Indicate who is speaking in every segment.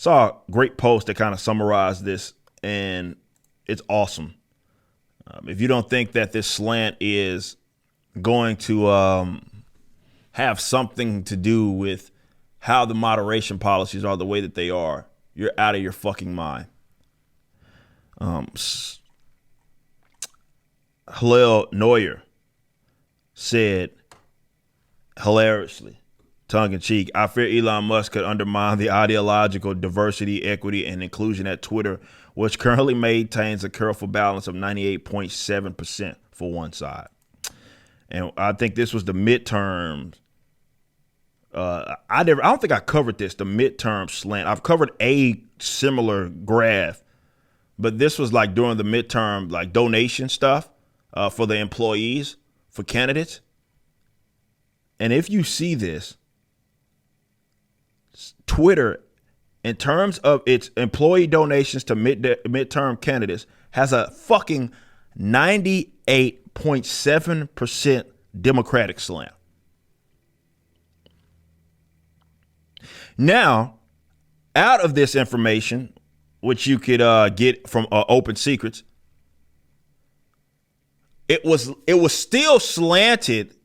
Speaker 1: Saw a great post that kind of summarized this, and it's awesome. If you don't think that this slant is going to have something to do with how the moderation policies are the way that they are, you're out of your fucking mind. Hillel Neuer said hilariously, tongue-in-cheek, I fear Elon Musk could undermine the ideological diversity, equity, and inclusion at Twitter, which currently maintains a careful balance of 98.7% for one side. And I think this was the midterms. I don't think I covered this, the midterm slant. I've covered a similar graph, but this was like during the midterm, like donation stuff for the employees, for candidates. And if you see this, Twitter, in terms of its employee donations to midterm candidates, has a fucking 98.7% Democratic slant. Now, out of this information, which you could get from Open Secrets, it was still slanted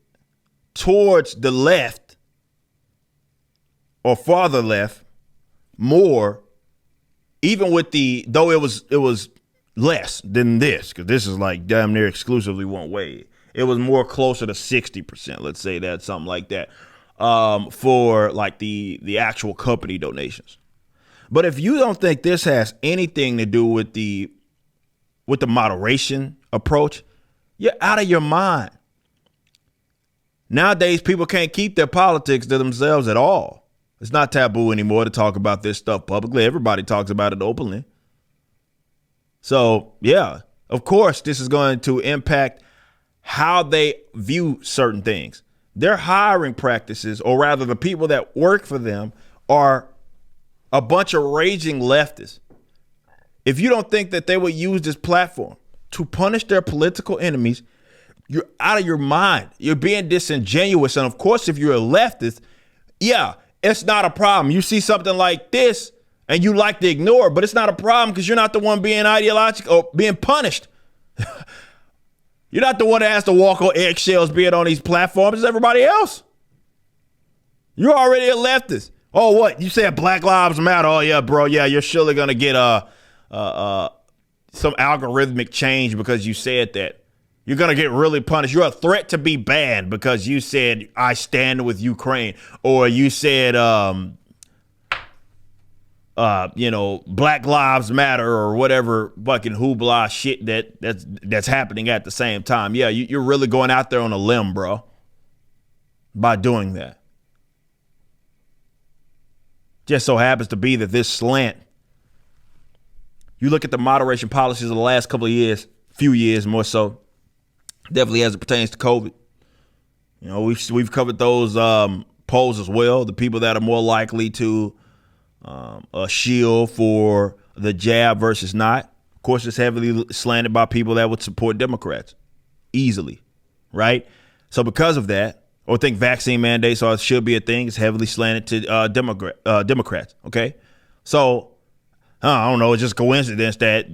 Speaker 1: towards the left or farther left more, even with though it was less than this, because this is like damn near exclusively one way. It was more closer to 60%, let's say that, something like that, for like the actual company donations. But if you don't think this has anything to do with the moderation approach, you're out of your mind. Nowadays, people can't keep their politics to themselves at all. It's not taboo anymore to talk about this stuff publicly. Everybody talks about it openly. So, yeah, of course, this is going to impact how they view certain things. Their hiring practices, or rather the people that work for them, are a bunch of raging leftists. If you don't think that they would use this platform to punish their political enemies, you're out of your mind. You're being disingenuous. And of course, if you're a leftist, yeah, it's not a problem. You see something like this and you like to ignore it, but it's not a problem because you're not the one being ideological or being punished. You're not the one that has to walk on eggshells being on these platforms. It's everybody else. You're already a leftist. Oh, what? You said Black Lives Matter. Oh, yeah, bro. Yeah, you're surely going to get some algorithmic change because you said that. You're going to get really punished. You're a threat to be banned because you said, I stand with Ukraine. Or you said, Black Lives Matter or whatever fucking hoopla shit that's happening at the same time. Yeah, you're really going out there on a limb, bro, by doing that. Just so happens to be that this slant, you look at the moderation policies of the last couple of years, few years more so, definitely as it pertains to COVID. You know, we've covered those polls as well. The people that are more likely to a shield for the jab versus not. Of course, it's heavily slanted by people that would support Democrats easily, right? So because of that, or think vaccine mandates should be a thing, it's heavily slanted to Democrats, okay? So, I don't know, it's just coincidence that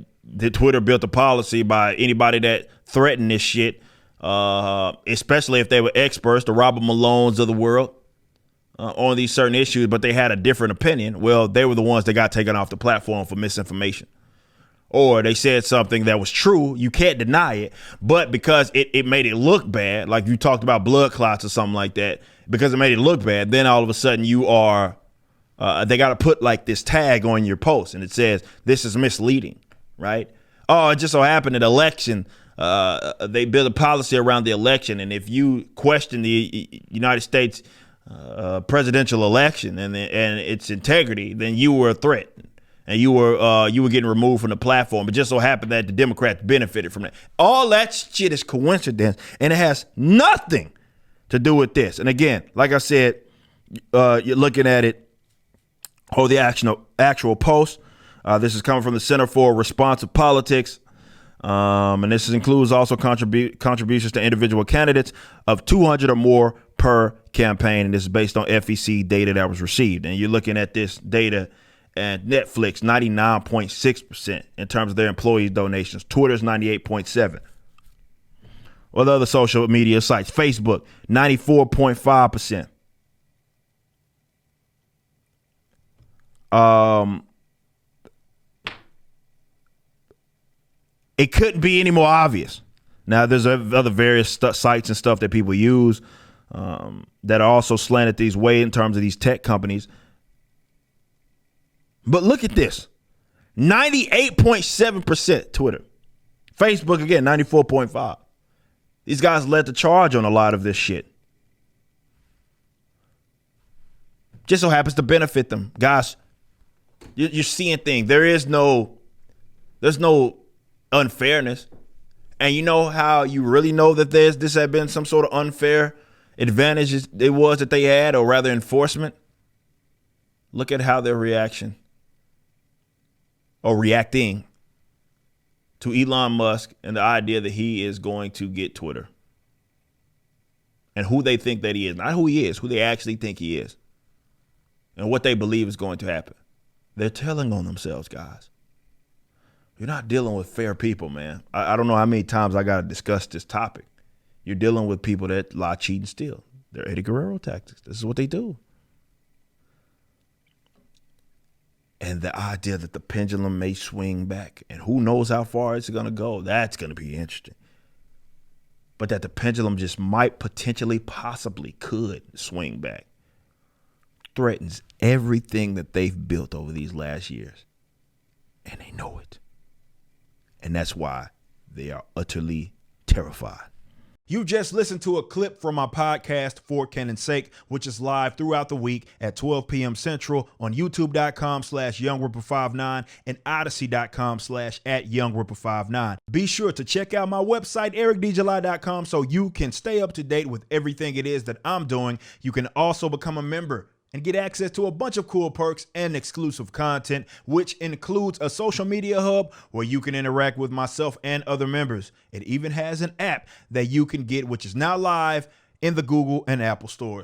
Speaker 1: Twitter built a policy by anybody that threatened this shit, especially if they were experts, the Robert Malones of the world, on these certain issues, but they had a different opinion. Well, they were the ones that got taken off the platform for misinformation. Or they said something that was true, you can't deny it, but because it made it look bad, like you talked about blood clots or something like that, because it made it look bad, then all of a sudden you are, they got to put like this tag on your post, and it says, this is misleading, right? Oh, it just so happened that election, they built a policy around the election, and if you question the United States presidential election and its integrity, then you were a threat. And you were getting removed from the platform. It just so happened that the Democrats benefited from that. All that shit is coincidence, and it has nothing to do with this. And again, like I said, you're looking at it, the actual post. This is coming from the Center for Responsive Politics. And this includes also contributions to individual candidates of 200 or more per campaign. And this is based on FEC data that was received. And you're looking at this data And Netflix, 99.6% in terms of their employee donations. Twitter's 98.7%. Or the other social media sites, Facebook, 94.5%. It couldn't be any more obvious. Now, there's other various sites and stuff that people use that are also slanted these way in terms of these tech companies. But look at this. 98.7% Twitter. Facebook, again, 94.5%. These guys led the charge on a lot of this shit. Just so happens to benefit them. Guys, you're seeing things. There's no unfairness. And you know how you really know that this had been some sort of unfair advantage it was that they had, or rather enforcement? Look at how their reaction or reacting to Elon Musk and the idea that he is going to get Twitter. And who they think that he is. Not who he is, who they actually think he is. And what they believe is going to happen. They're telling on themselves, guys. You're not dealing with fair people, man. I don't know how many times I got to discuss this topic. You're dealing with people that lie, cheat, and steal. They're Eddie Guerrero tactics. This is what they do. And the idea that the pendulum may swing back, and who knows how far it's going to go, that's going to be interesting. But that the pendulum just might potentially, possibly could swing back, threatens everything that they've built over these last years. And they know it. And that's why they are utterly terrified. You just listened to a clip from my podcast, For Cannon's Sake, which is live throughout the week at 12 p.m. Central on youtube.com/YoungRipper59 and odyssey.com/@YoungRipper59. Be sure to check out my website, ericdjuly.com, so you can stay up to date with everything it is that I'm doing. You can also become a member and get access to a bunch of cool perks and exclusive content, which includes a social media hub where you can interact with myself and other members. It even has an app that you can get, which is now live in the Google and Apple stores.